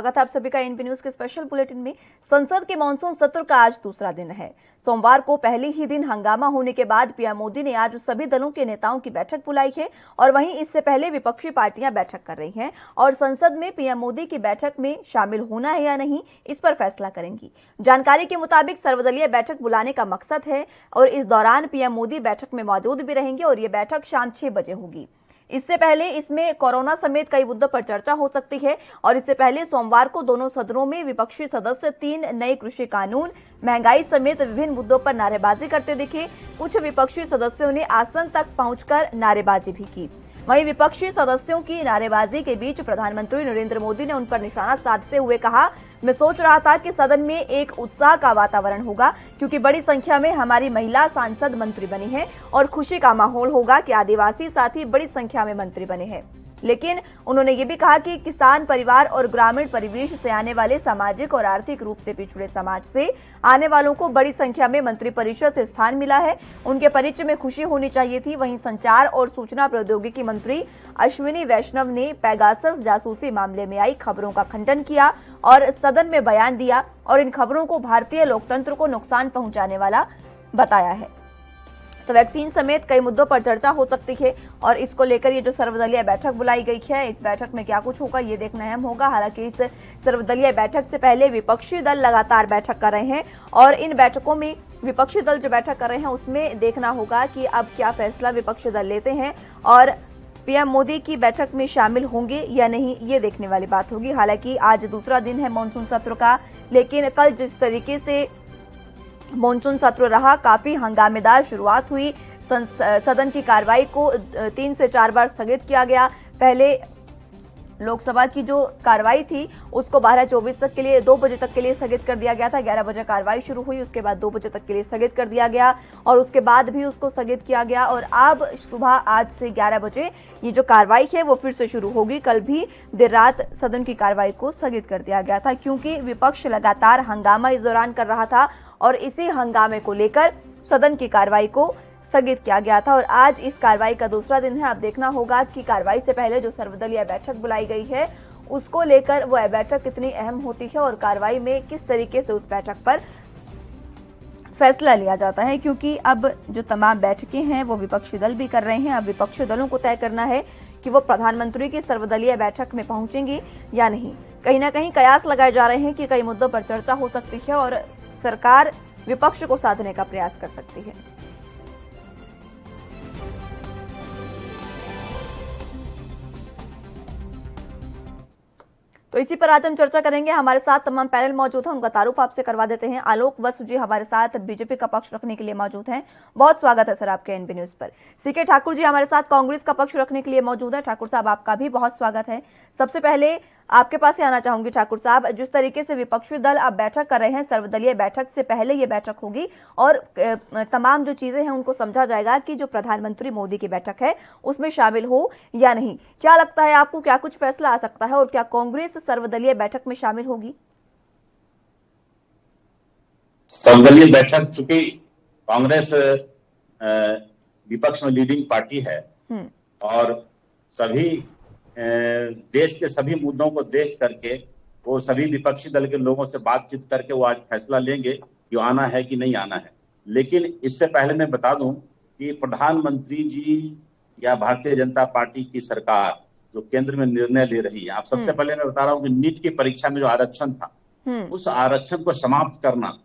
स्वागत है आप सभी का एनपी न्यूज के स्पेशल बुलेटिन में। संसद के मानसून सत्र का आज दूसरा दिन है। सोमवार को पहले ही दिन हंगामा होने के बाद पीएम मोदी ने आज सभी दलों के नेताओं की बैठक बुलाई है और वहीं इससे पहले विपक्षी पार्टियां बैठक कर रही हैं और संसद में पीएम मोदी की बैठक में शामिल होना है या नहीं, इस पर फैसला करेंगी। जानकारी के मुताबिक सर्वदलीय बैठक बुलाने का मकसद है और इस दौरान पीएम मोदी बैठक में मौजूद भी रहेंगे और ये बैठक शाम 6 बजे होगी। इससे पहले इसमें कोरोना समेत कई मुद्दों पर चर्चा हो सकती है और इससे पहले सोमवार को दोनों सदनों में विपक्षी सदस्य 3 नए कृषि कानून, महंगाई समेत विभिन्न मुद्दों पर नारेबाजी करते दिखे। कुछ विपक्षी सदस्यों ने आसन तक पहुंचकर नारेबाजी भी की। वहीं विपक्षी सदस्यों की नारेबाजी के बीच प्रधानमंत्री नरेंद्र मोदी ने उन पर निशाना साधते हुए कहा, मैं सोच रहा था कि सदन में एक उत्साह का वातावरण होगा क्योंकि बड़ी संख्या में हमारी महिला सांसद मंत्री बनी हैं और खुशी का माहौल होगा कि आदिवासी साथी बड़ी संख्या में मंत्री बने हैं। लेकिन उन्होंने ये भी कहा कि किसान परिवार और ग्रामीण परिवेश से आने वाले सामाजिक और आर्थिक रूप से पिछड़े समाज से आने वालों को बड़ी संख्या में मंत्रिपरिषद से स्थान मिला है, उनके परिचय में खुशी होनी चाहिए थी। वहीं संचार और सूचना प्रौद्योगिकी मंत्री अश्विनी वैष्णव ने पेगासस जासूसी मामले में आई खबरों का खंडन किया और सदन में बयान दिया और इन खबरों को भारतीय लोकतंत्र को नुकसान पहुंचाने वाला बताया है। तो वैक्सीन समेत कई मुद्दों पर चर्चा हो सकती है और इसको लेकर ये जो सर्वदलीय बैठक बुलाई गई है, इस बैठक में क्या कुछ होगा ये देखना अहम होगा। हालांकि इस सर्वदलीय बैठक से पहले विपक्षी दल लगातार बैठक कर रहे हैं और इन बैठकों में विपक्षी दल जो बैठक कर रहे हैं उसमें देखना होगा कि अब क्या फैसला विपक्षी दल लेते हैं और पीएम मोदी की बैठक में शामिल होंगे या नहीं, ये देखने वाली बात होगी। हालांकि आज दूसरा दिन है मानसून सत्र का, लेकिन कल जिस तरीके से मानसून सत्र रहा, काफी हंगामेदार शुरुआत हुई। सदन की कार्रवाई को 3 से 4 बार स्थगित किया गया। पहले लोकसभा की जो कार्रवाई थी उसको 12:24 तक के लिए 2 बजे तक के लिए स्थगित कर दिया गया था। 11 बजे कार्रवाई शुरू हुई, उसके बाद 2 बजे तक के लिए स्थगित कर दिया गया और उसके बाद भी उसको स्थगित किया गया और अब सुबह आज से 11 बजे ये जो कार्रवाई है वो फिर से शुरू होगी। कल भी देर रात सदन की कार्रवाई को स्थगित कर दिया गया था क्योंकि विपक्ष लगातार हंगामा इस दौरान कर रहा था और इसी हंगामे को लेकर सदन की कार्रवाई को स्थगित किया गया था और आज इस कार्रवाई का दूसरा दिन है। अब देखना होगा कि कार्रवाई से पहले जो सर्वदलीय बैठक बुलाई गई है उसको लेकर वह बैठक कितनी अहम होती है और कार्रवाई में किस तरीके से उस बैठक पर फैसला लिया जाता है, क्योंकि अब जो तमाम बैठकें हैं वो विपक्षी दल भी कर रहे हैं। अब विपक्षी दलों को तय करना है कि वो प्रधानमंत्री की सर्वदलीय बैठक में पहुंचेंगे या नहीं। कहीं ना कहीं कयास लगाए जा रहे हैं कि कई मुद्दों पर चर्चा हो सकती है और सरकार विपक्ष को साधने का प्रयास कर सकती है। तो इसी पर आज हम चर्चा करेंगे। हमारे साथ तमाम पैनल मौजूद हैं, उनका तारुफ आपसे करवा देते हैं। आलोक वसु जी हमारे साथ बीजेपी का पक्ष रखने के लिए मौजूद हैं, बहुत स्वागत है सर आपके एनपी न्यूज पर। सीके ठाकुर जी हमारे साथ कांग्रेस का पक्ष रखने के लिए मौजूद है। ठाकुर साहब आपका भी बहुत स्वागत है। सबसे पहले आपके पास ही आना चाहूंगी ठाकुर साहब, जिस तरीके से विपक्षी दल अब बैठक कर रहे हैं, सर्वदलीय बैठक से पहले ये बैठक होगी और तमाम जो चीजें हैं उनको समझा जाएगा कि जो प्रधानमंत्री मोदी की बैठक है उसमें शामिल हो या नहीं। क्या लगता है आपको, क्या कुछ फैसला आ सकता है और क्या कांग्रेस सर्वदलीय बैठक में शामिल होगी? सर्वदलीय बैठक, चूंकि कांग्रेस विपक्ष में लीडिंग पार्टी है और सभी देश के सभी मुद्दों को देख करके वो सभी विपक्षी दल के लोगों से बातचीत करके वो आज फैसला लेंगे कि आना है कि नहीं आना है। लेकिन इससे पहले मैं बता दूं कि प्रधानमंत्री जी या भारतीय जनता पार्टी की सरकार जो केंद्र में निर्णय ले रही है, आप सबसे पहले मैं बता रहा हूं कि नीट की परीक्षा में जो आरक्षण था उस आरक्षण को समाप्त करना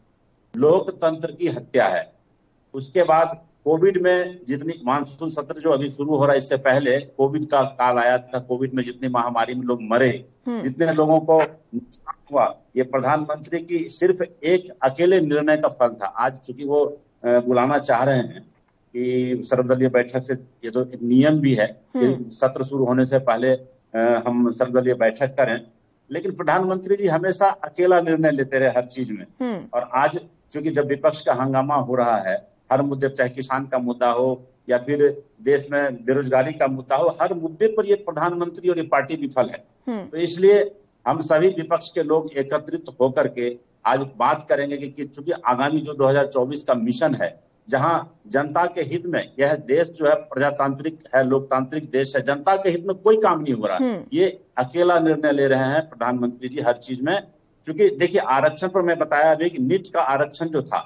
लोकतंत्र की हत्या है। उसके बाद कोविड में जितनी मानसून सत्र जो अभी शुरू हो रहा है, इससे पहले कोविड का काल आया था। कोविड में जितनी महामारी में लोग मरे, जितने लोगों को नुकसान हुआ, ये प्रधानमंत्री की सिर्फ एक अकेले निर्णय का फल था। आज चूंकि वो बुलाना चाह रहे हैं कि सर्वदलीय बैठक से, ये तो एक नियम भी है कि सत्र शुरू होने से पहले हम सर्वदलीय बैठक करें, लेकिन प्रधानमंत्री जी हमेशा अकेला निर्णय लेते रहे हर चीज में। और आज चूंकि जब विपक्ष का हंगामा हो रहा है हर मुद्दे, चाहे किसान का मुद्दा हो या फिर देश में बेरोजगारी का मुद्दा हो, हर मुद्दे पर ये प्रधानमंत्री और ये पार्टी विफल है। तो इसलिए हम सभी विपक्ष के लोग एकत्रित होकर के आज बात करेंगे कि चूंकि आगामी जो 2024 का मिशन है जहां जनता के हित में, यह देश जो है प्रजातांत्रिक है, लोकतांत्रिक देश है, जनता के हित में कोई काम नहीं हो रहा। ये अकेला निर्णय ले रहे हैं प्रधानमंत्री जी हर चीज में। क्योंकि देखिए, आरक्षण पर मैं बताया अभी कि नीट का आरक्षण जो था,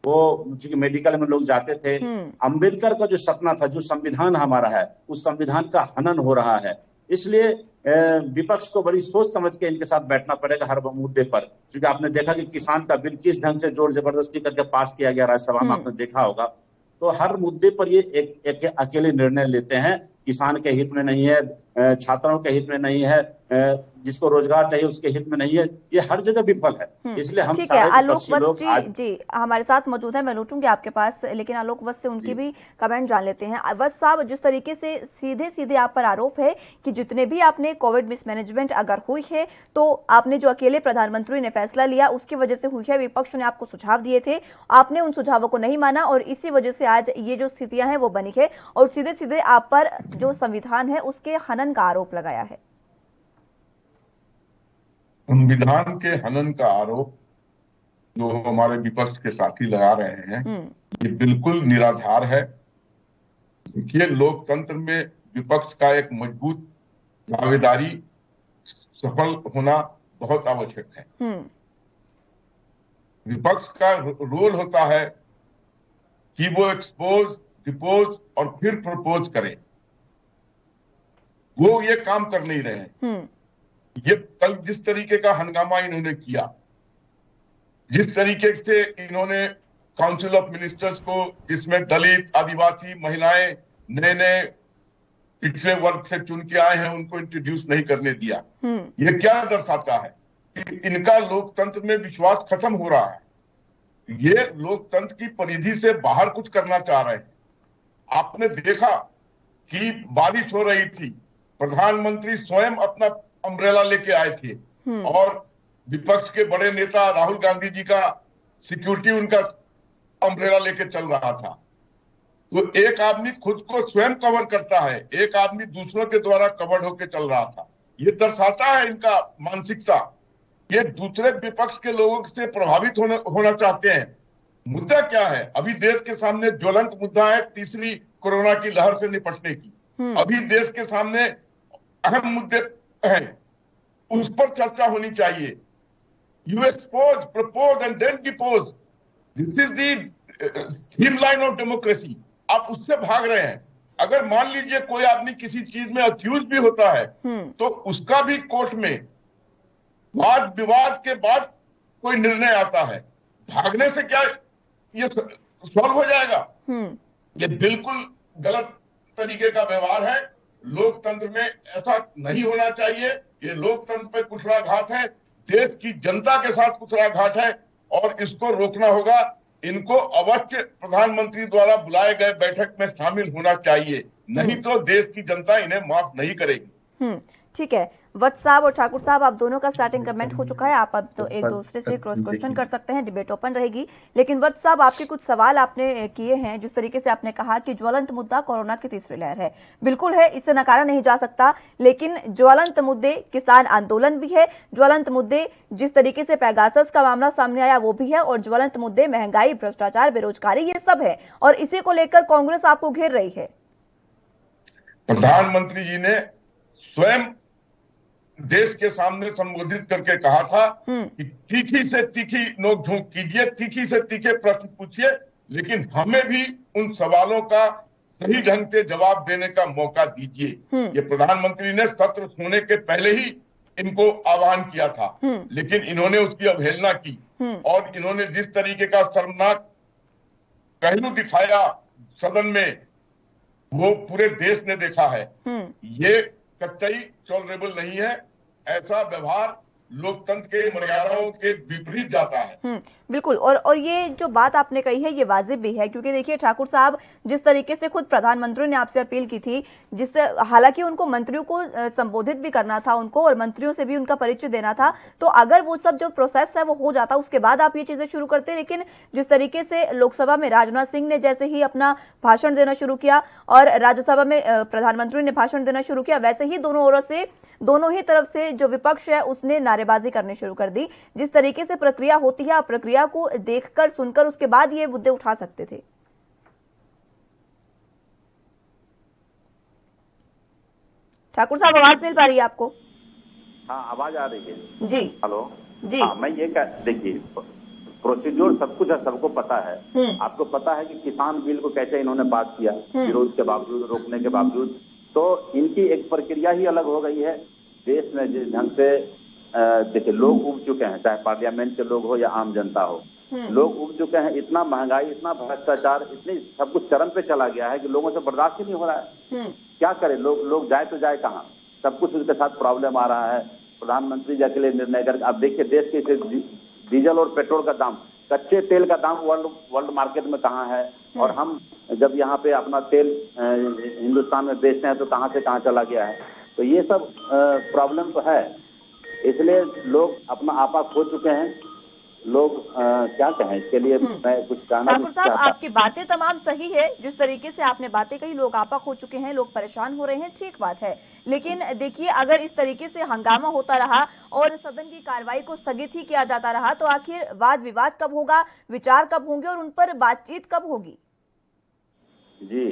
वो चूंकि मेडिकल में लोग जाते थे, अंबेडकर का जो सपना था, जो संविधान हमारा है, उस संविधान का हनन हो रहा है। इसलिए विपक्ष को बड़ी सोच समझ के इनके साथ बैठना पड़ेगा हर मुद्दे पर। क्योंकि आपने देखा कि किसान का बिल किस ढंग से जोर जबरदस्ती करके पास किया गया राज्यसभा में, आपने देखा होगा। तो हर मुद्दे पर ये एक अकेले निर्णय लेते हैं। किसान के हित में नहीं है, छात्रों के हित में नहीं है, जिसको रोजगार चाहिए उसके हित में नहीं है, ये हर जगह विफल है। इसलिए हम ठीक है, सारे आलोक विपक्षी वत्स लोग आज जी हमारे साथ मौजूद है, मैं लौटूंगी आपके पास, लेकिन आलोक वत्स से उनकी भी कमेंट जान लेते हैं। वत्स साहब, जिस तरीके से सीधे सीधे आप पर आरोप है कि जितने भी आपने कोविड मिसमैनेजमेंट अगर हुई है तो आपने जो अकेले प्रधानमंत्री ने फैसला लिया उसकी वजह से हुई है, विपक्ष ने आपको सुझाव दिए थे, आपने उन सुझावों को नहीं माना और इसी वजह से आज ये जो स्थितियां हैं वो बनी है और सीधे सीधे आप पर जो संविधान है उसके हनन का आरोप लगाया है। संविधान के हनन का आरोप जो हमारे विपक्ष के साथी लगा रहे हैं, ये बिल्कुल निराधार है। देखिए, लोकतंत्र में विपक्ष का एक मजबूत दावेदारी सफल होना बहुत आवश्यक है। विपक्ष का रोल होता है कि वो एक्सपोज, डिपोज और फिर प्रपोज करे। वो ये काम कर नहीं रहे हैं। ये कल जिस तरीके का हंगामा इन्होंने किया, जिस तरीके से इन्होंने काउंसिल ऑफ मिनिस्टर्स को, जिसमें दलित, आदिवासी, महिलाएं, नए नए पिछले वर्ग से चुन के आए हैं, उनको इंट्रोड्यूस नहीं करने दिया, ये क्या दर्शाता है कि इनका लोकतंत्र में विश्वास खत्म हो रहा है। ये लोकतंत्र की परिधि से बाहर कुछ करना चाह रहे हैं। आपने देखा कि बारिश हो रही थी, प्रधानमंत्री स्वयं अपना अम्ब्रेला लेके आए थे और विपक्ष के बड़े नेता राहुल गांधी जी का सिक्योरिटी उनका अम्ब्रेला लेके चल रहा था। तो एक आदमी खुद को स्वयं कवर करता है, एक आदमी दूसरों के द्वारा कवर होकर चल रहा था। ये दर्शाता है इनका मानसिकता। ये दूसरे विपक्ष के लोगों से प्रभावित होना चाहते हैं। मुद्दा क्या है? अभी देश के सामने ज्वलंत मुद्दा है तीसरी कोरोना की लहर से निपटने की। अभी देश के सामने अहम मुद्दे हैं, उस पर चर्चा होनी चाहिए। You expose, propose and then depose, this is the theme line of democracy. आप उससे भाग रहे हैं। अगर मान लीजिए कोई आदमी किसी चीज में अक्यूज भी होता है तो उसका भी कोर्ट में वाद विवाद के बाद कोई निर्णय आता है। भागने से क्या ये सॉल्व हो जाएगा? ये बिल्कुल गलत तरीके का व्यवहार है। लोकतंत्र में ऐसा नहीं होना चाहिए। ये लोकतंत्र पे कुठाराघात है, देश की जनता के साथ कुठाराघात है और इसको रोकना होगा। इनको अवश्य प्रधानमंत्री द्वारा बुलाए गए बैठक में शामिल होना चाहिए, नहीं तो देश की जनता इन्हें माफ नहीं करेगी। ठीक है, वत्स साहब और ठाकुर साहब, आप दोनों का स्टार्टिंग कमेंट हो चुका है। आप अब तो एक दूसरे से क्रॉस क्वेश्चन कर सकते हैं, डिबेट ओपन रहेगी। लेकिन वत्स साहब, आपके कुछ सवाल आपने किए हैं। जिस तरीके से आपने कहा कि ज्वलंत मुद्दा कोरोना की तीसरी लहर है, बिल्कुल है, इससे नकारा नहीं जा सकता। लेकिन ज्वलंत मुद्दे किसान आंदोलन भी है, ज्वलंत मुद्दे जिस तरीके से पेगासस का मामला सामने आया वो भी है, और ज्वलंत मुद्दे महंगाई, भ्रष्टाचार, बेरोजगारी, ये सब है। और इसी को लेकर कांग्रेस आपको घेर रही है। प्रधानमंत्री जी ने स्वयं देश के सामने संबोधित करके कहा था कि तीखी से तीखी नोकझोंक कीजिए, तीखी से तीखे प्रश्न पूछिए, लेकिन हमें भी उन सवालों का सही ढंग से जवाब देने का मौका दीजिए। ये प्रधानमंत्री ने सत्र होने के पहले ही इनको आह्वान किया था, लेकिन इन्होंने उसकी अवहेलना की और इन्होंने जिस तरीके का शर्मनाक पहलू दिखाया सदन में, वो पूरे देश ने देखा है। ये कतई टॉलरेबल नहीं है। ऐसा व्यवहार लोकतंत्र के मर्यादाओं के विपरीत जाता है। बिल्कुल, और ये जो बात आपने कही है ये वाजिब भी है, क्योंकि देखिए ठाकुर साहब, जिस तरीके से खुद प्रधानमंत्री ने आपसे अपील की थी, जिससे हालांकि उनको मंत्रियों को संबोधित भी करना था उनको, और मंत्रियों से भी उनका परिचय देना था, तो अगर वो सब जो प्रोसेस है वो हो जाता उसके बाद आप ये चीजें शुरू करते। लेकिन जिस तरीके से लोकसभा में राजनाथ सिंह ने जैसे ही अपना भाषण देना शुरू किया और राज्यसभा में प्रधानमंत्री ने भाषण देना शुरू किया, वैसे ही दोनों ही तरफ से जो विपक्ष है उसने नारेबाजी करनी शुरू कर दी। जिस तरीके से प्रक्रिया होती है, आप प्रक्रिया को देखकर सुनकर उसके बाद ये मुद्दे उठा सकते थे। ठाकुर साहब आवाज मिल पा रही है आपको? हाँ, आवाज आ रही है जी। हेलो जी। हाँ, मैं ये देखिए, प्रोसीड्योर सब कुछ है, सबको पता है। आपको पता है कि किसान बिल को कैसे इन्होंने पास किया, विरोध के बावजूद, रोकने के बावजूद। तो इनकी एक प्रक्रिया ही अलग हो गई है। देश में जिस ढंग से देखिए लोग उब चुके हैं, चाहे पार्लियामेंट के लोग हो या आम जनता हो, लोग उब चुके हैं। इतना महंगाई, इतना भ्रष्टाचार, इतनी सब कुछ चरम पे चला गया है कि लोगों से बर्दाश्त ही नहीं हो रहा है। क्या करे लोग जाए तो जाए कहाँ? सब कुछ उनके साथ प्रॉब्लम आ रहा है। प्रधानमंत्री जी अकेले निर्णय कर, अब देखिए देश के डीजल और पेट्रोल का दाम, कच्चे तेल का दाम वर्ल्ड मार्केट में कहाँ है, और हम जब यहाँ पे अपना तेल हिंदुस्तान में बेचते हैं तो कहाँ से कहाँ चला गया है। तो ये सब प्रॉब्लम तो है, इसलिए लोग अपना आपा खो चुके हैं। लोग क्या कहें इसके लिए, मैं कुछ कहना ठाकुर साहब, आपकी बातें तमाम सही है। जिस तरीके से आपने बातें कही, लोग आपा खो चुके हैं, लोग परेशान हो रहे हैं, ठीक बात है। लेकिन देखिए, अगर इस तरीके से हंगामा होता रहा और सदन की कार्रवाई को स्थगित ही किया जाता रहा, तो आखिर वाद विवाद कब होगा, विचार कब होंगे और उन पर बातचीत कब होगी? जी,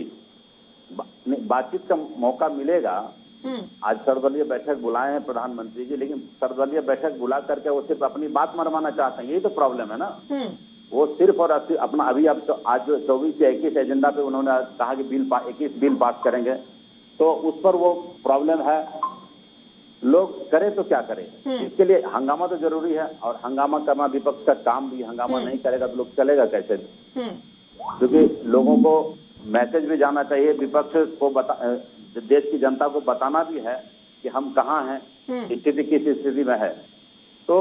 बातचीत का मौका मिलेगा। आज सर्वदलीय बैठक बुलाए हैं प्रधानमंत्री जी, लेकिन सर्वदलीय बैठक बुला करके वो सिर्फ अपनी बात मनवाना चाहते हैं। यही तो प्रॉब्लम है ना। वो सिर्फ और अपना अभी अब तो आज 24 या 21 एजेंडा पे उन्होंने कहा कि 21 बिल पास करेंगे, तो उस पर वो प्रॉब्लम है। लोग करे तो क्या करें, इसके लिए हंगामा तो जरूरी है, और हंगामा करना विपक्ष का काम भी। हंगामा नहीं करेगा तो लोग चलेगा कैसे? क्योंकि लोगों को मैसेज भी जाना चाहिए, विपक्ष को देश की जनता को बताना भी है कि हम कहाँ हैं, स्थिति किस स्थिति में है। तो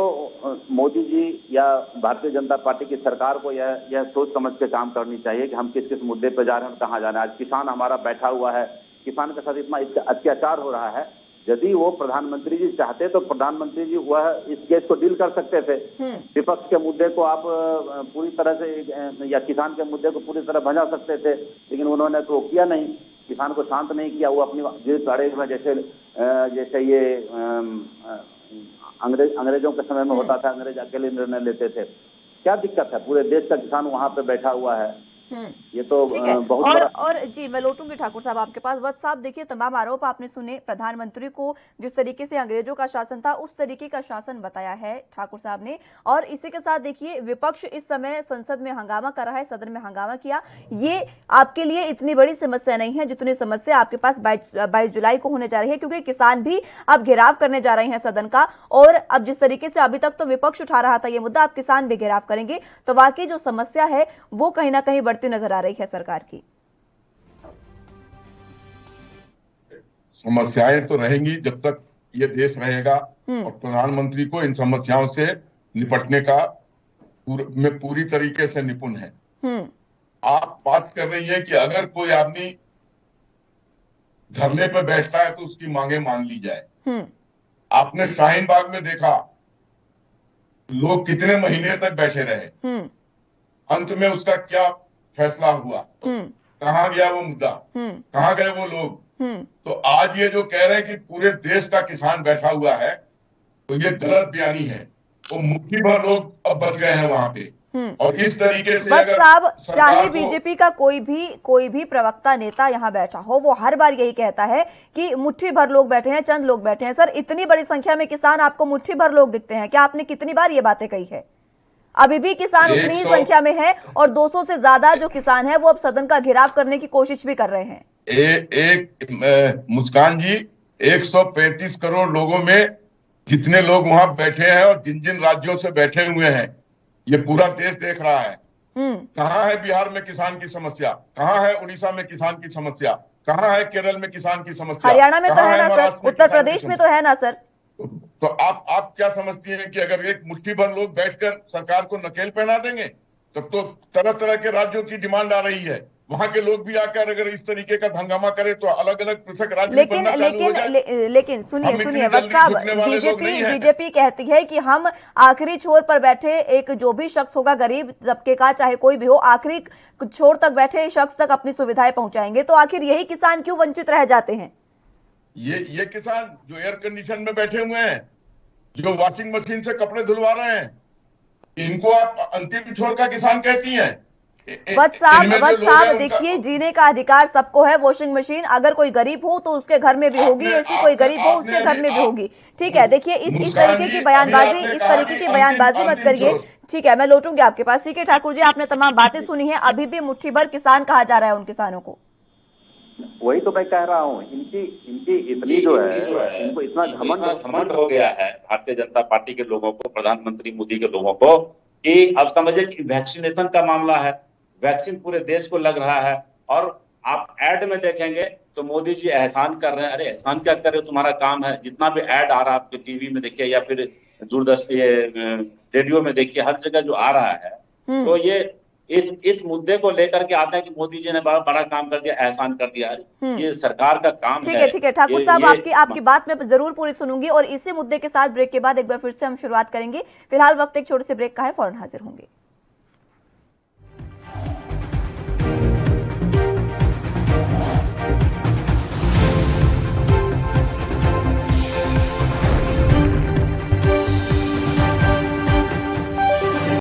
मोदी जी या भारतीय जनता पार्टी की सरकार को यह सोच समझ के काम करनी चाहिए कि हम किस किस मुद्दे पर जा रहे हैं, कहाँ जा रहे हैं। आज किसान हमारा बैठा हुआ है, किसान के साथ इतना अत्याचार हो रहा है। यदि वो प्रधानमंत्री जी चाहते तो प्रधानमंत्री जी वह इस केस को डील कर सकते थे। विपक्ष के मुद्दे को आप पूरी तरह से, या किसान के मुद्दे को पूरी तरह भजा सकते थे, लेकिन उन्होंने तो किया नहीं, किसान को शांत नहीं किया। वो अपनी जिद अड़े में, जैसे ये अंग्रेजों के समय में होता था, अंग्रेज अकेले निर्णय लेते थे। क्या दिक्कत है? पूरे देश का किसान वहां पे बैठा हुआ है। ये तो बहुत और जी, मैं लौटूंगी ठाकुर साहब आपके पास। वत्स साहब, देखिए, तमाम आरोप आपने सुने। प्रधानमंत्री को जिस तरीके से अंग्रेजों का शासन था, उस तरीके का शासन बताया है ठाकुर साहब ने। और इसी के साथ देखिए, विपक्ष इस समय संसद में हंगामा कर रहा है, सदन में हंगामा किया। ये आपके लिए इतनी बड़ी समस्या नहीं है जितनी समस्या आपके पास 22 जुलाई को होने जा रही है, क्योंकि किसान भी अब घेराव करने जा रहे हैं सदन का। और अब जिस तरीके से अभी तक तो विपक्ष उठा रहा था ये मुद्दा, अब किसान भी घेराव करेंगे, तो वाकई जो समस्या है वो कहीं ना कहीं नजर आ रही है सरकार की। समस्याएं तो रहेंगी जब तक ये देश रहेगा, और प्रधानमंत्री को इन समस्याओं से निपटने का में पूरी तरीके से निपुण है। आप बात कर रही हैं कि अगर कोई आदमी धरने पर बैठता है तो उसकी मांगे मान ली जाए। आपने शाहीन बाग में देखा लोग कितने महीने तक बैठे रहे, अंत में उसका क्या फैसला हुआ, कहाँ गया वो मुद्दा, कहाँ गए वो लोग? तो आज ये जो कह रहे हैं कि पूरे देश का किसान बैठा हुआ है, तो ये गलत बयानी है। वो मुट्ठी भर लोग अब बच गए हैं वहां पे। और इस तरीके से अगर साहब, चाहे बीजेपी का कोई भी प्रवक्ता नेता यहाँ बैठा हो, वो हर बार यही कहता है कि मुट्ठी भर लोग बैठे हैं, चंद लोग बैठे हैं। सर, इतनी बड़ी संख्या में किसान आपको मुट्ठी भर लोग दिखते हैं क्या? आपने कितनी बार ये बातें कही है? अभी भी किसान उतनी ही संख्या में है, और 200 से ज्यादा जो किसान है वो अब सदन का घेराव करने की कोशिश भी कर रहे हैं। मुस्कान जी, 135 करोड़ लोगों में जितने लोग वहां बैठे हैं और जिन जिन राज्यों से बैठे हुए हैं, ये पूरा देश देख रहा है। कहाँ है बिहार में किसान की समस्या, कहाँ है उड़ीसा में किसान की समस्या, कहाँ है केरल में किसान की समस्या, हरियाणा में तो है ना सर, उत्तर प्रदेश में तो है ना सर। तो आप क्या समझती हैं कि अगर एक मुट्ठी भर लोग बैठकर सरकार को नकेल पहना देंगे? तब तो तरह तरह के राज्यों की डिमांड आ रही है, वहां के लोग भी आकर अगर इस तरीके का हंगामा करें तो अलग अलग पृथक राज्य बनना चालू हो जाए। लेकिन सुनिए वत्स साहब, बीजेपी कहती है कि हम आखिरी छोर पर बैठे एक जो भी शख्स होगा, गरीब तबके का चाहे कोई भी हो, आखिरी छोर तक बैठे शख्स तक अपनी सुविधाएं पहुंचाएंगे। तो आखिर यही किसान क्यों वंचित रह जाते हैं? ये किसान जो एयर कंडीशन में बैठे हुए हैं, जो वॉशिंग मशीन से कपड़े धुलवा रहे हैं, इनको आप अंतिम छोर का किसान कहती हैं? वत्स साहब देखिए, जीने का अधिकार सबको है। वॉशिंग मशीन अगर कोई गरीब हो तो उसके घर में भी होगी, ऐसी कोई गरीब हो उसके घर में भी होगी। ठीक है, देखिए इस तरीके की बयानबाजी मत करिए। ठीक है, मैं लौटूंगी आपके पास। सीके ठाकुर जी, आपने तमाम बातें सुनी है, अभी भी मुट्ठी भर किसान कहा जा रहा है उन किसानों को। वही तो मैं कह रहा हूँ, इनकी इतनी जो है, इनको इतना घमंड हो गया है भारतीय जनता पार्टी के लोगों को, प्रधानमंत्री मोदी के लोगों को, कि अब समझिए कि वैक्सीनेशन का मामला है, वैक्सीन पूरे देश को लग रहा है, और आप ऐड में देखेंगे तो मोदी जी एहसान कर रहे हैं। अरे एहसान क्या कर रहे हो, तुम्हारा काम है। जितना भी ऐड आ रहा है आपके टीवी में देखिए या फिर दूरदर्शन रेडियो में देखिए, हर जगह जो आ रहा है, तो ये इस मुद्दे को लेकर के आते हैं कि मोदी जी ने बड़ा काम कर दिया, एहसान कर दिया। ये सरकार का काम है। ठीक है ठाकुर साहब, आपकी बात मैं जरूर पूरी सुनूंगी और इसी मुद्दे के साथ ब्रेक के बाद एक बार फिर से हम शुरुआत करेंगे। फिलहाल वक्त एक छोटे से ब्रेक का है, फौरन हाजिर होंगे।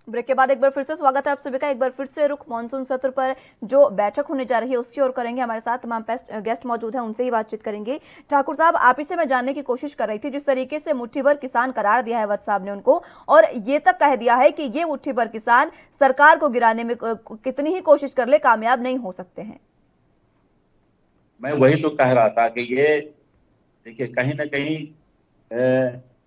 ब्रेक के बाद एक बार फिर से स्वागत है आप सभी का। एक बार फिर से रुख मॉनसून सत्र पर जो बैठक होने जा रही है उसकी ओर करेंगे। हमारे साथ तमाम गेस्ट मौजूद हैं, उनसे ही बातचीत करेंगे। ठाकुर साहब, आप इसे मैं जानने की कोशिश कर रही थी, जिस तरीके से मुट्ठी भर किसान करार दिया है वत्स साहब ने उनको, और ये तक कह दिया है कि ये मुट्ठी भर किसान सरकार को गिराने में कितनी ही कोशिश कर ले कामयाब नहीं हो सकते हैं। मैं वही तो कह रहा था कि ये देखिए कहीं ना कहीं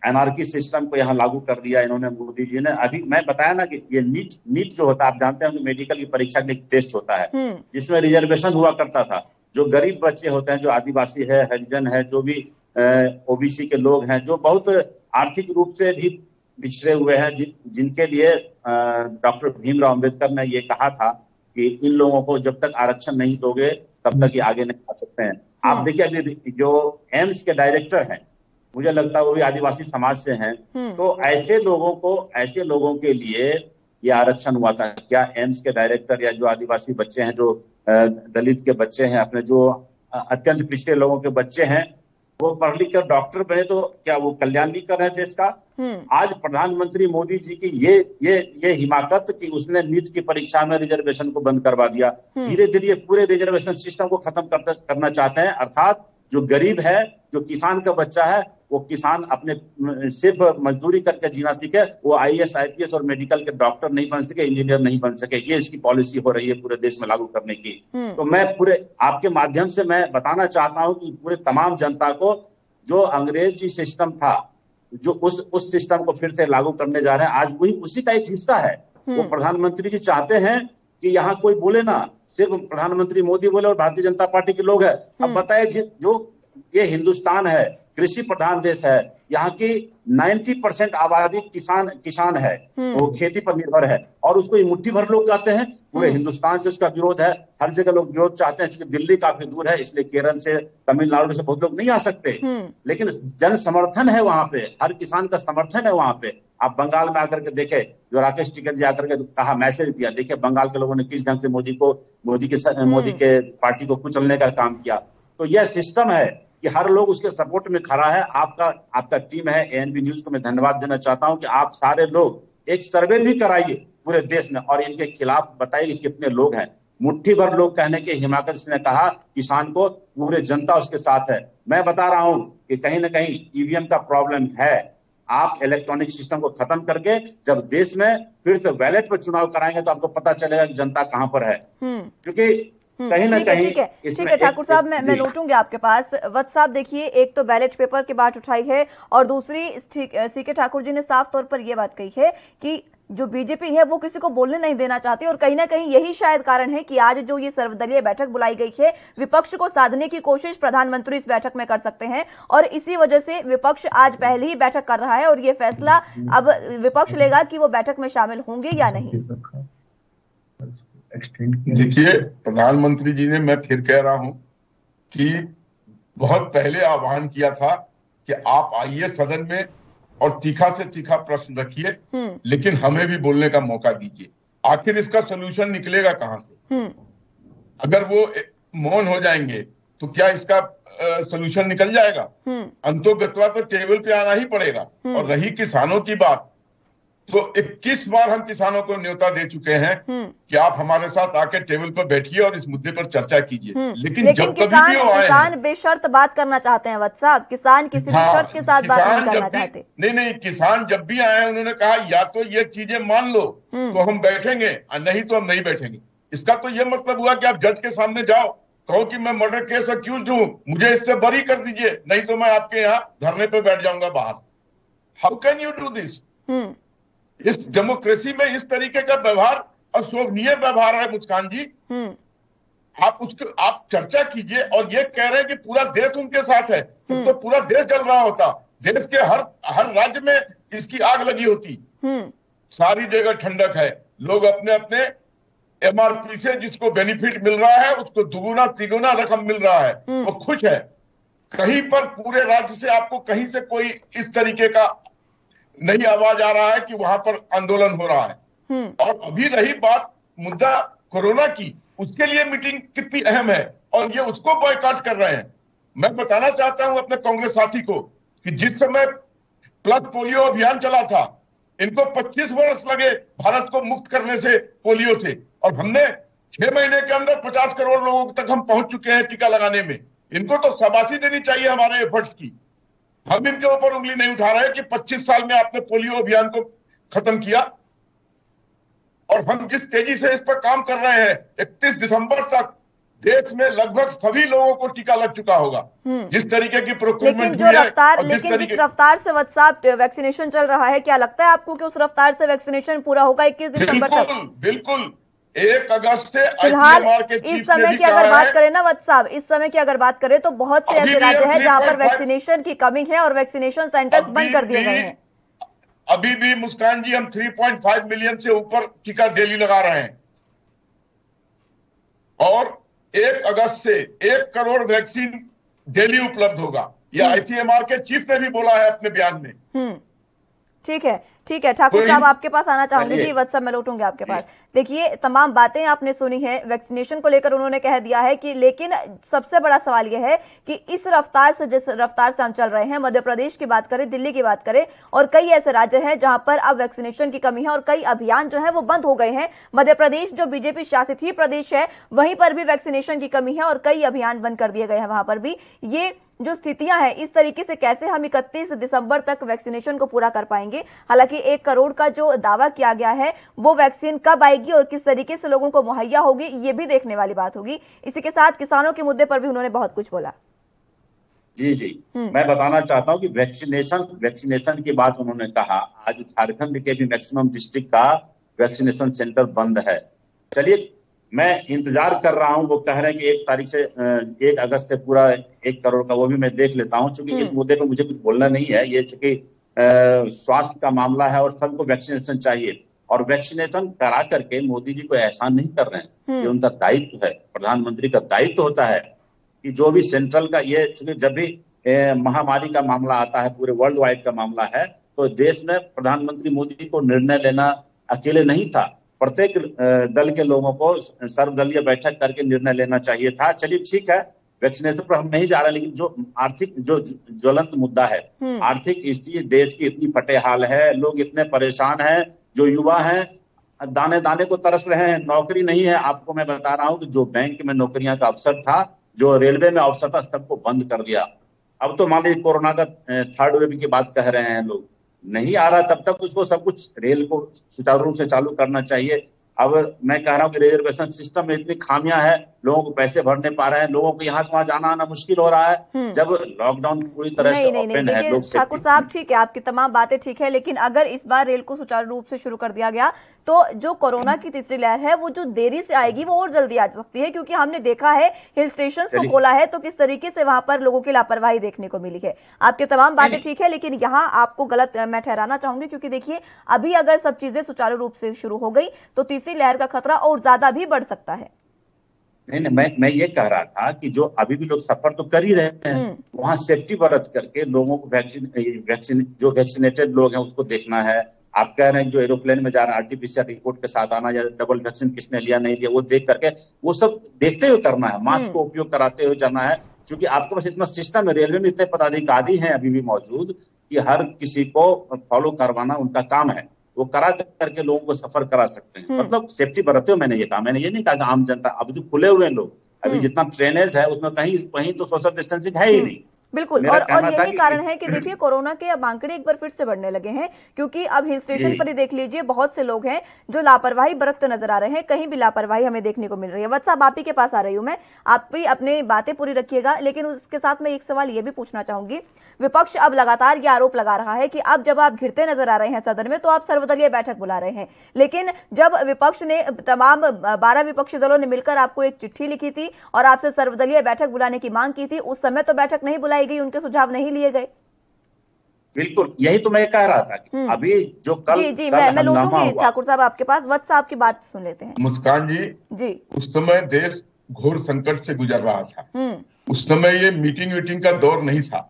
एनआरकी सिस्टम को यहाँ लागू कर दिया इन्होंने, मोदी जी ने। अभी मैं बताया ना कि ये नीट जो होता है, आप जानते हैं कि मेडिकल की परीक्षा के टेस्ट होता है, जिसमें रिजर्वेशन हुआ करता था। जो गरीब बच्चे होते हैं, जो आदिवासी है, हरिजन है, जो भी ओबीसी के लोग हैं, जो बहुत आर्थिक रूप से भी पिछड़े हुए हैं, जिनके लिए डॉक्टर भीमराव अम्बेडकर ने ये कहा था कि इन लोगों को जब तक आरक्षण नहीं दोगे तब तक ये आगे नहीं आ सकते हैं। आप देखिए अभी जो एम्स के डायरेक्टर हैं, मुझे लगता है वो भी आदिवासी समाज से हैं। तो ऐसे लोगों के लिए ये आरक्षण हुआ था क्या? एम्स के डायरेक्टर या जो आदिवासी बच्चे हैं, जो दलित के बच्चे हैं, अपने जो अत्यंत पिछड़े लोगों के बच्चे हैं, वो पढ़ लिख कर डॉक्टर बने, तो क्या वो कल्याण नहीं कर रहे हैं देश का? आज प्रधानमंत्री मोदी जी की ये हिमाकत कि उसने नीट की परीक्षा में रिजर्वेशन को बंद करवा दिया। धीरे धीरे पूरे रिजर्वेशन सिस्टम को खत्म करना चाहते हैं। अर्थात जो गरीब है, जो किसान का बच्चा है, वो किसान अपने सिर्फ मजदूरी करके जीना सीखे, वो आईएएस, आईपीएस और मेडिकल के डॉक्टर नहीं बन सके, इंजीनियर नहीं बन सके। ये इसकी पॉलिसी हो रही है पूरे देश में लागू करने की। तो मैं पूरे आपके माध्यम से मैं बताना चाहता हूं कि पूरे तमाम जनता को, जो अंग्रेजी सिस्टम था, जो उस सिस्टम को फिर से लागू करने जा रहे हैं, आज वही उसी का एक हिस्सा है। वो प्रधानमंत्री जी चाहते हैं कि यहाँ कोई बोले ना, सिर्फ प्रधानमंत्री मोदी बोले और भारतीय जनता पार्टी के लोग हैं। अब बताइए, जो ये हिंदुस्तान है, कृषि प्रधान देश है, यहाँ की 90% आबादी किसान है, वो खेती पर निर्भर है, और उसको ये मुट्ठी भर लोग कहते हैं। पूरे हिंदुस्तान से उसका विरोध है, हर जगह लोग विरोध चाहते हैं। क्योंकि दिल्ली काफी दूर है, इसलिए केरल से, तमिलनाडु से बहुत लोग नहीं आ सकते, लेकिन जन समर्थन है वहां पे, हर किसान का समर्थन है वहां पे। आप बंगाल में आकर के देखे, जो राकेश टिकैत जी आकर के कहा, मैसेज दिया, देखिए बंगाल के लोगों ने किस ढंग से मोदी के पार्टी को कुचलने का काम किया। तो यह सिस्टम है कि हर लोग उसके सपोर्ट में खड़ा है। आपका टीम है एएनबी न्यूज को मैं धन्यवाद देना चाहता हूं कि आप सारे लोग एक सर्वे भी कराइए पूरे देश में और इनके खिलाफ बताइए कितने लोग हैं। मुट्ठी भर लोग कहने के हिमाकत ने कहा, किसान को पूरे जनता उसके साथ है। मैं बता रहा हूं कि कहीं ना कहीं ईवीएम का प्रॉब्लम है। आप इलेक्ट्रॉनिक सिस्टम को खत्म करके जब देश में फिर से बैलेट पर चुनाव कराएंगे तो आपको पता चलेगा कि जनता कहां पर है। क्योंकि कहीं ना कहीं ठीक है ठाकुर साहब, मैं लौटूंगी आपके पास। वत्स साहब, देखिए, एक तो बैलेट पेपर की बात उठाई है और दूसरी सीके ठाकुर जी ने साफ तौर पर यह बात कही है कि जो बीजेपी है वो किसी को बोलने नहीं देना चाहती, और कहीं ना कहीं यही शायद कारण है कि आज जो ये सर्वदलीय बैठक बुलाई गई है, विपक्ष को साधने की कोशिश प्रधानमंत्री इस बैठक में कर सकते हैं, और इसी वजह से विपक्ष आज पहले ही बैठक कर रहा है और ये फैसला अब विपक्ष लेगा कि वो बैठक में शामिल होंगे या नहीं। देखिए, प्रधानमंत्री जी ने, मैं फिर कह रहा हूं कि बहुत पहले आह्वान किया था कि आप आइए सदन में और तीखा से तीखा प्रश्न रखिए, लेकिन हमें भी बोलने का मौका दीजिए। आखिर इसका सोल्यूशन निकलेगा कहां से? अगर वो मौन हो जाएंगे तो क्या इसका सोल्यूशन निकल जाएगा? अंतोगत्वा तो टेबल पे आना ही पड़ेगा। और रही किसानों की बात, तो 21 बार हम किसानों को न्योता दे चुके हैं कि आप हमारे साथ आके टेबल पर बैठिए और इस मुद्दे पर चर्चा कीजिए। लेकिन जब कभी भी वो आए किसान बेशर्त बात करना चाहते हैं वत्स साहब, किसान किसी भी शर्त के साथ बात नहीं करना चाहते। नहीं, किसान जब भी आए उन्होंने कहा या तो ये चीजें मान लो तो हम बैठेंगे और नहीं तो हम नहीं बैठेंगे। इसका तो ये मतलब हुआ कि आप जज के सामने जाओ, कहो कि मैं मर्डर केस अक्यूज हूं, मुझे इससे बरी कर दीजिए, नहीं तो मैं आपके यहाँ धरने पे बैठ जाऊंगा बाहर। How can you do this? इस डेमोक्रेसी में इस तरीके का व्यवहार अशोभनीय व्यवहार है मुस्कान जी। आप चर्चा कीजिए और ये कह रहे हैं कि पूरा देश उनके साथ है, तो पूरा देश जल रहा होता, देश के हर राज्य में इसकी आग लगी होती। सारी जगह ठंडक है, लोग अपने अपने MRP से जिसको बेनिफिट मिल रहा है उसको दुगुना तिगुना रकम मिल रहा है, वो खुश है। कहीं पर पूरे राज्य से आपको कहीं से कोई इस तरीके का नहीं आवाज आ रहा है कि वहां पर आंदोलन हो रहा है। और अभी रही बात मुद्दा कोरोना की, उसके लिए मीटिंग कितनी अहम है और ये उसको बॉयकॉट कर रहे हैं। मैं बताना चाहता हूं अपने कांग्रेस साथी को कि जिस समय प्लस पोलियो अभियान चला था, इनको 25 वर्ष लगे भारत को मुक्त करने से पोलियो से, और हमने 6 महीने के अंदर 50 करोड़ लोगों तक हम पहुंच चुके हैं टीका लगाने में। इनको तो शाबाशी देनी चाहिए हमारे एफर्ट्स की। हम इनके ऊपर उंगली नहीं उठा रहे कि 25 साल में आपने पोलियो अभियान को खत्म किया, और हम जिस तेजी से इस पर काम कर रहे हैं 31 दिसंबर तक देश में लगभग सभी लोगों को टीका लग चुका होगा। जिस तरीके की प्रोक्योरमेंट हुई है, लेकिन जिस रफ्तार से व्हाट्सएप वैक्सीनेशन चल रहा है, क्या लगता है आपको कि उस रफ्तार से वैक्सीनेशन पूरा होगा 21 दिसंबर तक? बिल्कुल 1 अगस्त से फिलहाल इस समय की अगर बात करें ना वत्स साहब, इस समय की अगर बात करें तो बहुत से ऐसे राज्य हैं जहां पर वैक्सीनेशन की कमी है और वैक्सीनेशन सेंटर्स बंद कर दिए गए हैं। अभी भी मुस्कान जी हम 3.5 मिलियन से ऊपर टीका डेली लगा रहे हैं, और 1 अगस्त से 1 करोड़ वैक्सीन डेली उपलब्ध होगा। यह ICMR के चीफ ने भी बोला है अपने बयान में। ठीक है ठाकुर साहब, आपके पास आना चाहूंगी जी। व्हाट्सएप में लौटूंगे आपके पास। देखिए, तमाम बातें आपने सुनी है, वैक्सीनेशन को लेकर उन्होंने कह दिया है कि, लेकिन सबसे बड़ा सवाल यह है कि इस रफ्तार से, जिस रफ्तार से हम चल रहे हैं, मध्य प्रदेश की बात करें, दिल्ली की बात करें, और कई ऐसे राज्य हैं जहां पर अब वैक्सीनेशन की कमी है और कई अभियान जो है वो बंद हो गए हैं। मध्य प्रदेश जो बीजेपी शासित ही प्रदेश है, वहीं पर भी वैक्सीनेशन की कमी है और कई अभियान बंद कर दिए गए हैं वहां पर भी। ये जो स्थितियां हैं, इस तरीके से कैसे हम 31 दिसंबर तक वैक्सीनेशन को पूरा कर पाएंगे? हालांकि 1 करोड़ का जो दावा किया गया है, वो वैक्सीन कब आएगी और किस तरीके से लोगों को मुहैया होगी, ये भी देखने वाली बात होगी। इसी के साथ किसानों के मुद्दे पर भी उन्होंने बहुत कुछ बोला। जी मैं बताना चाहता हूं कि वैक्सीनेशन की बात उन्होंने कहा। आज झारखंड के भी मैक्सिमम डिस्ट्रिक्ट का वैक्सीनेशन सेंटर बंद है। चलिए, मैं इंतजार कर रहा हूं, वो कह रहे हैं कि 1 तारीख से 1 अगस्त से पूरा 1 करोड़ का, वो भी मैं देख लेता हूं, क्योंकि इस मुद्दे पे मुझे कुछ बोलना नहीं है। ये चूंकि स्वास्थ्य का मामला है और सबको वैक्सीनेशन चाहिए, और वैक्सीनेशन करा करके मोदी जी को एहसान नहीं कर रहे हैं। ये उनका दायित्व है, प्रधानमंत्री का दायित्व होता है कि जो भी सेंट्रल का, ये चूंकि जब भी महामारी का मामला आता है, पूरे वर्ल्ड वाइड का मामला है, तो देश में प्रधानमंत्री मोदी को निर्णय लेना अकेले नहीं था, प्रत्येक दल के लोगों को सर्वदलीय बैठक करके निर्णय लेना चाहिए था। चलिए ठीक है, वैक्सीनेशन पर हम नहीं जा रहे, लेकिन जो आर्थिक, जो ज्वलंत मुद्दा है, आर्थिक स्थिति देश की इतनी फटेहाल है, लोग इतने परेशान हैं, जो युवा हैं दाने दाने को तरस रहे हैं, नौकरी नहीं है। आपको मैं बता रहा हूं कि जो बैंक में नौकरियां का अवसर था, जो रेलवे में अवसर था, सबको बंद कर दिया। अब तो मान लीजिए कोरोना का 3rd वेव की बात कह रहे हैं लोग, नहीं आ रहा, तब तक उसको सब कुछ रेल को सुचारू रूप से चालू करना चाहिए। अब मैं कह रहा हूँ कि रिजर्वेशन सिस्टम में इतनी खामियां हैं, लोगों को पैसे भर नहीं पा रहे हैं, लोगों को यहाँ से वहां जाना आना मुश्किल हो रहा है, जब लॉकडाउन पूरी तरह से ओपन है। लोग, ठाकुर साहब ठीक है, आपकी तमाम बातें ठीक है, लेकिन अगर इस बार रेल को सुचारू रूप से शुरू कर दिया गया, तो जो कोरोना की तीसरी लहर है, वो जो देरी से आएगी वो और जल्दी आ सकती है, क्योंकि हमने देखा है हिल स्टेशन को खोला है तो किस तरीके से वहां पर लोगों की लापरवाही देखने को मिली है। आपकी तमाम बातें ठीक है, लेकिन यहाँ आपको गलत मैं ठहराना चाहूंगी, क्योंकि देखिए, अभी अगर सब चीजें सुचारू रूप से शुरू हो गई तो तीसरी लहर का खतरा और ज्यादा भी बढ़ सकता है। नहीं, मैं ये कह रहा था कि जो अभी भी लोग सफर तो कर ही रहे हैं, वहां सेफ्टी बरत करके लोगों को वैक्सीन जो वैक्सीनेटेड लोग हैं उसको देखना है। आप कह रहे हैं जो एरोप्लेन में जा रहा है RT-PCR रिपोर्ट के साथ आना, या डबल वैक्सीन किसने लिया नहीं लिया, वो देख करके वो सब देखते हुए करना है, मास्क को उपयोग कराते हुए जाना है। क्योंकि आपके पास इतना सिस्टम है, रेलवे में इतने पदाधिकारी हैं अभी भी मौजूद कि हर किसी को फॉलो करवाना उनका काम है। वो करा करके लोगों को सफर करा सकते हैं। मतलब सेफ्टी बरतते हो, मैंने ये कहा, मैंने ये नहीं कहा कि आम जनता, अभी तो खुले हुए हैं लोग, अभी जितना ट्रेनेज है उसमें कहीं तो सोशल डिस्टेंसिंग है ही नहीं। बिल्कुल, और यही कारण है कि देखिए कोरोना के अब आंकड़े एक बार फिर से बढ़ने लगे हैं, क्योंकि अब हिल स्टेशन पर ही देख लीजिए बहुत से लोग हैं जो लापरवाही बरतते नजर आ रहे हैं। कहीं भी लापरवाही हमें देखने को मिल रही है। व्हाट्सएप आप ही के पास आ रही हूं मैं, आप भी अपनी बातें पूरी रखिएगा, लेकिन उसके साथ मैं एक सवाल ये भी पूछना चाहूंगी। विपक्ष अब लगातार ये आरोप लगा रहा है कि अब जब आप घिरते नजर आ रहे हैं सदन में तो आप सर्वदलीय बैठक बुला रहे हैं, लेकिन जब विपक्ष ने, तमाम 12 विपक्षी दलों ने मिलकर आपको एक चिट्ठी लिखी थी और आपसे सर्वदलीय बैठक बुलाने की मांग की थी, उस समय तो बैठक नहीं बुलाई गई, उनके सुझाव नहीं लिए गए। बिल्कुल, यही तो मैं कह रहा था कि अभी जो कल जी मैं लौटूंगी ठाकुर साहब आपके पास, व्हाट्सएप की बात सुन लेते हैं। मुस्कान जी, उस समय देश घोर संकट से गुजर रहा था। उस समय ये मीटिंग का दौर नहीं था,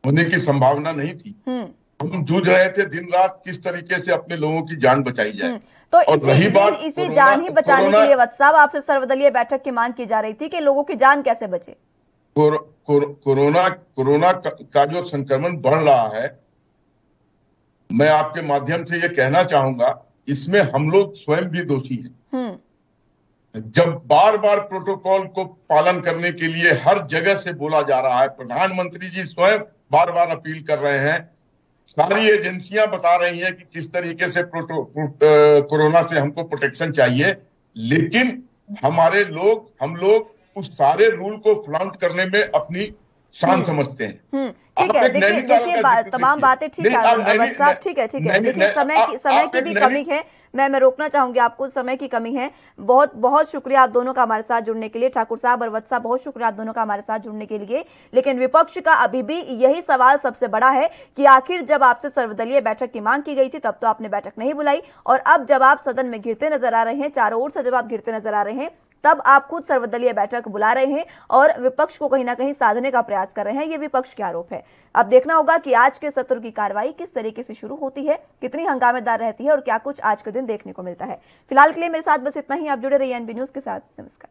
होने की संभावना नहीं थी। हम जूझ रहे थे दिन रात किस तरीके से अपने लोगों की जान बचाई जाए। तो इसी जान ही बचाने के लिए व्हाट्सएप आपसे सर्वदलीय बैठक की मांग की जा रही थी कि लोगों की जान कैसे बचे। कोरोना का जो संक्रमण बढ़ रहा है, मैं आपके माध्यम से ये कहना चाहूंगा, इसमें हम लोग स्वयं भी दोषी हैं। जब बार बार प्रोटोकॉल को पालन करने के लिए हर जगह से बोला जा रहा है, प्रधानमंत्री जी स्वयं बार बार अपील कर रहे हैं, सारी एजेंसियां बता रही हैं कि किस तरीके से कोरोना से हमको प्रोटेक्शन चाहिए, लेकिन हम लोग उस सारे रूल को फ्लाउंट करने में अपनी शान समझते हैं। ठीक है, देखिए तमाम बातें ठीक है, ठीक है, देखिए समय की भी कमी है, मैं रोकना चाहूंगी आपको, समय की कमी है। बहुत बहुत शुक्रिया आप दोनों का हमारे साथ जुड़ने के लिए, ठाकुर साहब और वत्सा, बहुत शुक्रिया आप दोनों का हमारे साथ जुड़ने के लिए। लेकिन विपक्ष का अभी भी यही सवाल सबसे बड़ा है कि आखिर जब आपसे सर्वदलीय बैठक की मांग की गई थी तब तो आपने बैठक नहीं बुलाई, और अब जब आप सदन में घिरते नजर आ रहे हैं, चारों ओर से जब आप घिरते नजर आ रहे हैं, तब आप खुद सर्वदलीय बैठक बुला रहे हैं और विपक्ष को कहीं ना कहीं साधने का प्रयास कर रहे हैं। ये विपक्ष के आरोप है। अब देखना होगा कि आज के सत्र की कार्रवाई किस तरीके से शुरू होती है, कितनी हंगामेदार रहती है और क्या कुछ आज के दिन देखने को मिलता है। फिलहाल के लिए मेरे साथ बस इतना ही। आप जुड़े रहिए एनबी न्यूज के साथ। नमस्कार।